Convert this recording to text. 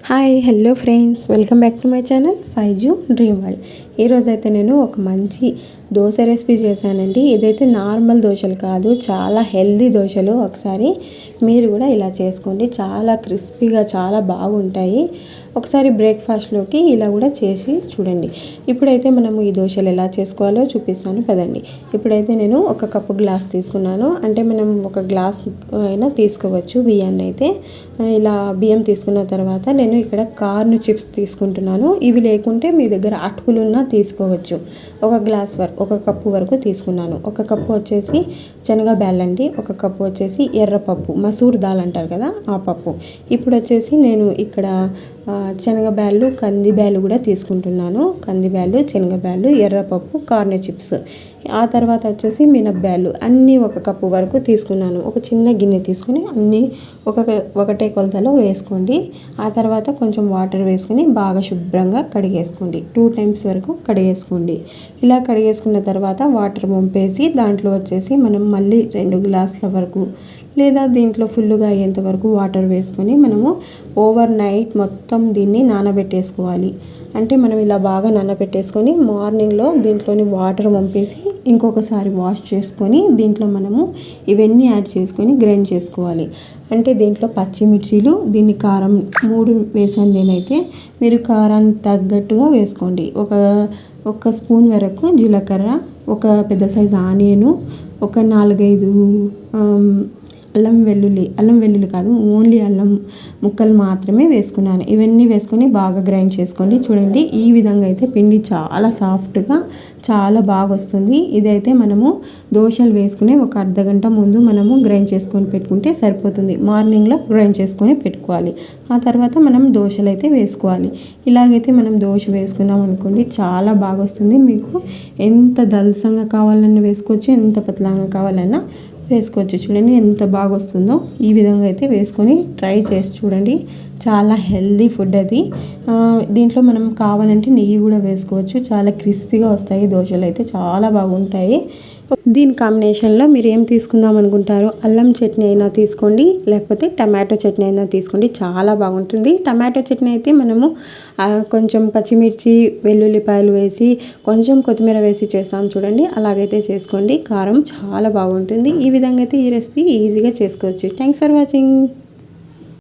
Hi hello friends, welcome back to my channel Faizu dream world. ఈరోజు అయితే నేను ఒక మంచి దోశ రెసిపీ చేశానండి. ఇదైతే నార్మల్ దోశలు కాదు, చాలా హెల్దీ దోశలు. ఒకసారి మీరు కూడా ఇలా చేసుకోండి, చాలా క్రిస్పీగా చాలా బాగుంటాయి. ఒకసారి బ్రేక్ఫాస్ట్లోకి ఇలా కూడా చేసి చూడండి. ఇప్పుడైతే మనము ఈ దోశలు ఎలా చేసుకోవాలో చూపిస్తాను పదండి. ఇప్పుడైతే నేను ఒక కప్పు గ్లాస్ తీసుకున్నాను, అంటే మనం ఒక గ్లాస్ అయినా తీసుకోవచ్చు బియ్యాన్ని. అయితే ఇలా బియ్యం తీసుకున్న తర్వాత నేను ఇక్కడ కార్న్ చిప్స్ తీసుకుంటున్నాను. ఇవి లేకుంటే మీ దగ్గర అటుకులున్నా తీసుకోవచ్చు. ఒక గ్లాస్ వరకు, ఒక కప్పు వరకు తీసుకున్నాను. ఒక కప్పు వచ్చేసి శనగ బ్యాళ్ళండి, ఒక కప్పు వచ్చేసి ఎర్రపప్పు, మసూర్ దాల్ అంటారు కదా ఆ పప్పు. ఇప్పుడు వచ్చేసి నేను ఇక్కడ శనగబ్యాళ్ళు, కందిబ్యాళ్ళు కూడా తీసుకుంటున్నాను. కందిబ్యాళ్ళు, శనగబ్యాళ్ళు, ఎర్రపప్పు, కార్న్ చిప్స్. ఆ తర్వాత వచ్చేసి మినప్బ్యాళ్ళు అన్నీ ఒక కప్పు వరకు తీసుకున్నాను. ఒక చిన్న గిన్నె తీసుకుని అన్నీ ఒకటే కొలతలో వేసుకోండి. ఆ తర్వాత కొంచెం వాటర్ వేసుకొని బాగా శుభ్రంగా కడిగేసుకోండి. 2 times వరకు కడిగేసుకోండి. ఇలా కడిగేసుకున్న తర్వాత వాటర్ పంపేసి దాంట్లో వచ్చేసి మనం మళ్ళీ 2 గ్లాసుల వరకు లేదా దీంట్లో ఫుల్గా అయ్యేంత వరకు వాటర్ వేసుకొని మనము ఓవర్ నైట్ మొత్తం దీన్ని నానబెట్టేసుకోవాలి. అంటే మనం ఇలా బాగా నానబెట్టేసుకొని మార్నింగ్లో దీంట్లోని వాటర్ పంపేసి ఇంకొకసారి వాష్ చేసుకొని దీంట్లో మనము ఇవన్నీ యాడ్ చేసుకొని గ్రైండ్ చేసుకోవాలి. అంటే దీంట్లో పచ్చిమిర్చీలు, దీన్ని కారం 3 వేసాను నేనైతే. మీరు కారానికి తగ్గట్టుగా వేసుకోండి. ఒక స్పూన్ వరకు జీలకర్ర, ఒక పెద్ద సైజు ఆనియను, ఒక 4-5 అల్లం వెల్లుల్లి కాదు, ఓన్లీ అల్లం ముక్కలు మాత్రమే వేసుకున్నాను. ఇవన్నీ వేసుకొని బాగా గ్రైండ్ చేసుకోండి. చూడండి, ఈ విధంగా అయితే పిండి చాలా సాఫ్ట్గా చాలా బాగా వస్తుంది. ఇదైతే మనము దోశలు వేసుకునే ఒక అర్ధగంట ముందు మనము గ్రైండ్ చేసుకొని పెట్టుకుంటే సరిపోతుంది. మార్నింగ్లో గ్రైండ్ చేసుకొని పెట్టుకోవాలి. ఆ తర్వాత మనం దోశలు అయితే వేసుకోవాలి. ఇలాగైతే మనం దోశ వేసుకున్నాం అనుకోండి, చాలా బాగా వస్తుంది. మీకు ఎంత దల్సంగా కావాలన్నా వేసుకోవచ్చు, ఎంత పతలాగా కావాలన్నా వేసుకోవచ్చు. చూడండి ఎంత బాగా వస్తుందో. ఈ విధంగా అయితే వేసుకొని ట్రై చేసి చూడండి. చాలా హెల్దీ ఫుడ్ అది. దీంట్లో మనం కావాలంటే నెయ్యి కూడా వేసుకోవచ్చు. చాలా క్రిస్పీగా వస్తాయి దోశలు అయితే, చాలా బాగుంటాయి. దీని కాంబినేషన్లో మీరు ఏం తీసుకుందాం అనుకుంటారో అల్లం చట్నీ అయినా తీసుకోండి, లేకపోతే టమాటో చట్నీ అయినా తీసుకోండి, చాలా బాగుంటుంది. టమాటో చట్నీ అయితే మనము కొంచెం పచ్చిమిర్చి, వెల్లుల్లిపాయలు వేసి కొంచెం కొత్తిమీర వేసి చేస్తాం చూడండి, అలాగైతే చేసుకోండి. కారం చాలా బాగుంటుంది. ఈ విధంగా అయితే ఈ రెసిపీ ఈజీగా చేసుకోవచ్చు. Thanks for watching.